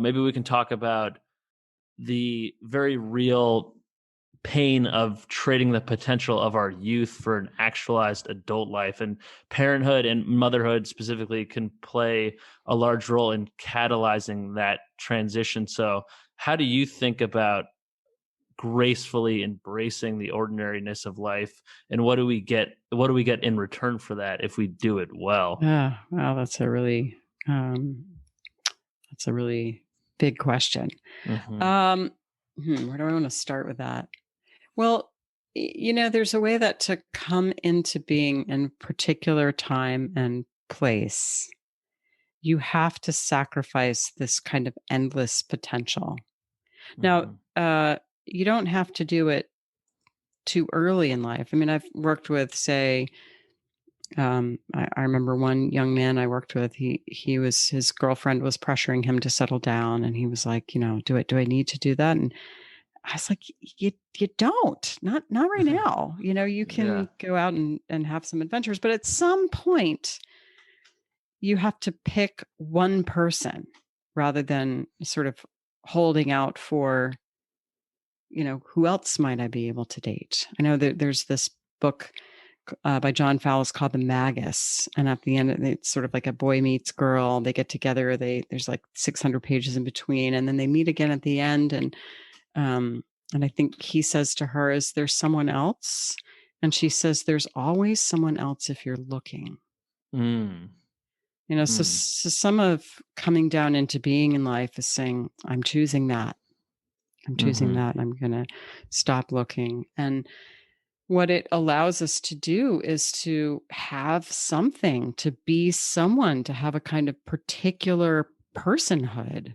Maybe we can talk about the very real pain of trading the potential of our youth for an actualized adult life. And parenthood and motherhood specifically can play a large role in catalyzing that transition. So, how do you think about gracefully embracing the ordinariness of life, and what do we get in return for that if we do it well? Yeah, well, that's a really big question. Hmm. Um, where do I want to start with that? Well, there's a way that to come into being in particular time and place, you have to sacrifice this kind of endless potential. Now, Hmm. you don't have to do it too early in life. I mean, I've worked with, say, I remember one young man I worked with. His girlfriend was pressuring him to settle down, and he was like, do I need to do that? And I was like, you don't, not right now. You Yeah. can go out and have some adventures, but at some point, you have to pick one person rather than sort of holding out for, who else might I be able to date? I know that there's this book by John Fowles called The Magus, and at the end, it's sort of like a boy meets girl. They get together. There's like 600 pages in between, and then they meet again at the end. Um, and I think he says to her, "Is there someone else?" And she says, "There's always someone else if you're looking." Mm. So, Mm. some of coming down into being in life is saying, "I'm choosing that. I'm choosing Hmm. that. I'm going to stop looking." And what it allows us to do is to have something, to be someone, to have a kind of particular personhood.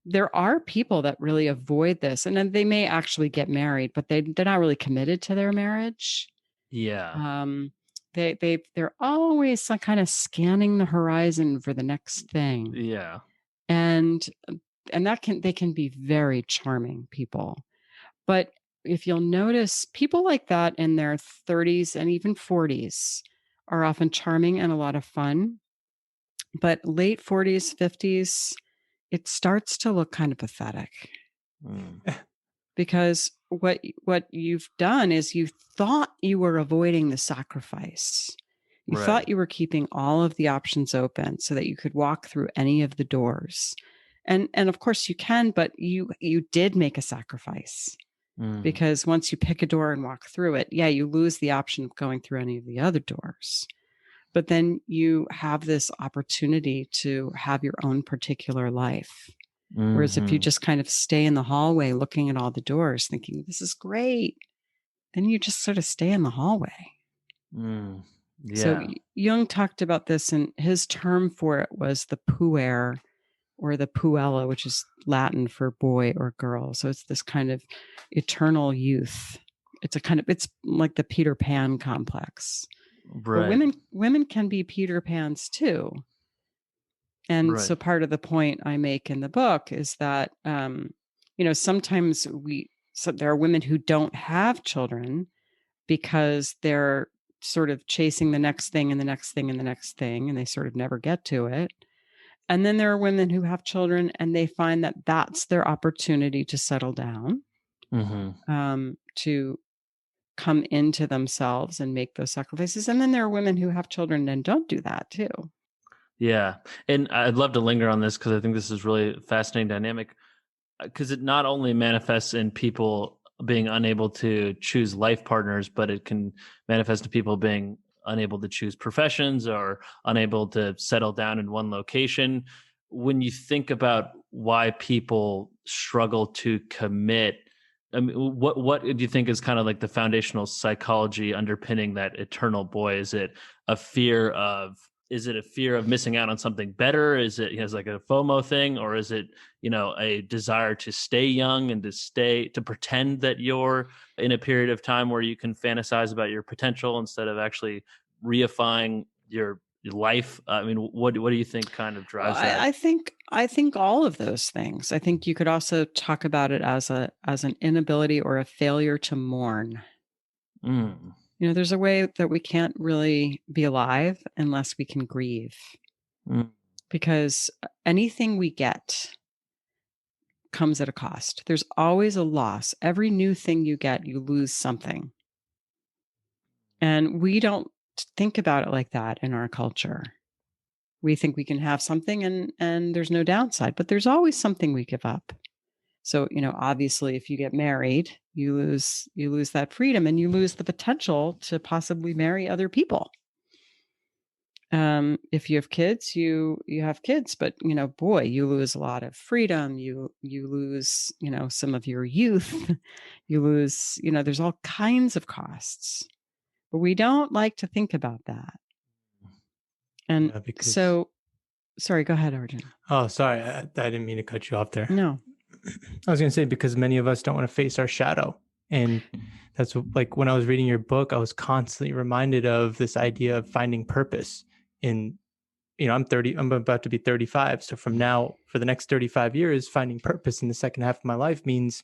There are people that really avoid this, and then they may actually get married, but they're not really committed to their marriage. Yeah. Um, they're always some kind of scanning the horizon for the next thing, Yeah. and they can be very charming people. But if you'll notice, people like that in their 30s and even 40s are often charming and a lot of fun. But late 40s, 50s, it starts to look kind of pathetic Mm. because what you've done is you thought you were avoiding the sacrifice. You Right. thought you were keeping all of the options open so that you could walk through any of the doors. And of course you can, but you did make a sacrifice. Mm. Because once you pick a door and walk through it, yeah, you lose the option of going through any of the other doors. But then you have this opportunity to have your own particular life. Whereas if you Hmm. just kind of stay in the hallway looking at all the doors, thinking, this is great, then you just sort of stay in the hallway. Mm. So Yeah. Jung talked about this, and his term for it was the puer or the puella, which is Latin for boy or girl. So it's this kind of eternal youth. It's like the Peter Pan complex. But Right. women can be Peter Pans too. And Right. so part of the point I make in the book is that sometimes there are women who don't have children because they're sort of chasing the next thing and the next thing and the next thing, and they sort of never get to it. And then there are women who have children and they find that that's their opportunity to settle down, Hmm. to come into themselves and make those sacrifices. And then there are women who have children and don't do that too. Yeah. And I'd love to linger on this because I think this is really fascinating dynamic, because it not only manifests in people being unable to choose life partners, but it can manifest to people being unable to choose professions or unable to settle down in one location. When you think about why people struggle to commit, I mean, what do you think is kind of like the foundational psychology underpinning that eternal boy? Is it a fear of missing out on something better? Is it like a FOMO thing, or is it a desire to stay young and to pretend that you're in a period of time where you can fantasize about your potential instead of actually reifying your life? I mean, what do you think kind of Well, drives that? I think all of those things. I think you could also talk about it as an inability or a failure to mourn. Mm. There's a way that we can't really be alive unless we can grieve, Mm. because anything we get, comes at a cost. There's always a loss. Every new thing you get, you lose something. And we don't think about it like that in our culture. We think we can have something and there's no downside, but there's always something we give up. So, obviously if you get married, you lose that freedom and you lose the potential to possibly marry other people. If you have kids, you have kids, but boy, you lose a lot of freedom. You lose, some of your youth. You lose, there's all kinds of costs, but we don't like to think about that. And Yeah, because so, sorry, go ahead, Arjun. oh, sorry, I didn't mean to cut you off there. No. I was going to say, because many of us don't want to face our shadow. And that's like when I was reading your book, I was constantly reminded of this idea of finding purpose in, I'm about to be 35. So from now for the next 35 years, finding purpose in the second half of my life means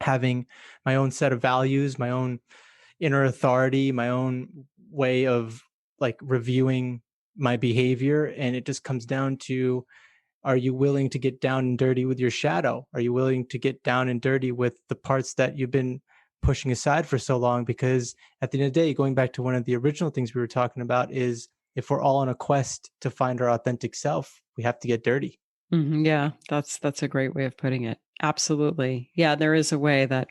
having my own set of values, my own inner authority, my own way of like reviewing my behavior. And it just comes down to, are you willing to get down and dirty with your shadow? Are you willing to get down and dirty with the parts that you've been pushing aside for so long? Because at the end of the day, going back to one of the original things we were talking about, is if we're all on a quest to find our authentic self, we have to get dirty. Yeah, that's a great way of putting it. Absolutely. Yeah, there is a way that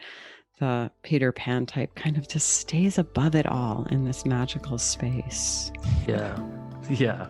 the Peter Pan type kind of just stays above it all in this magical space. Yeah. Yeah.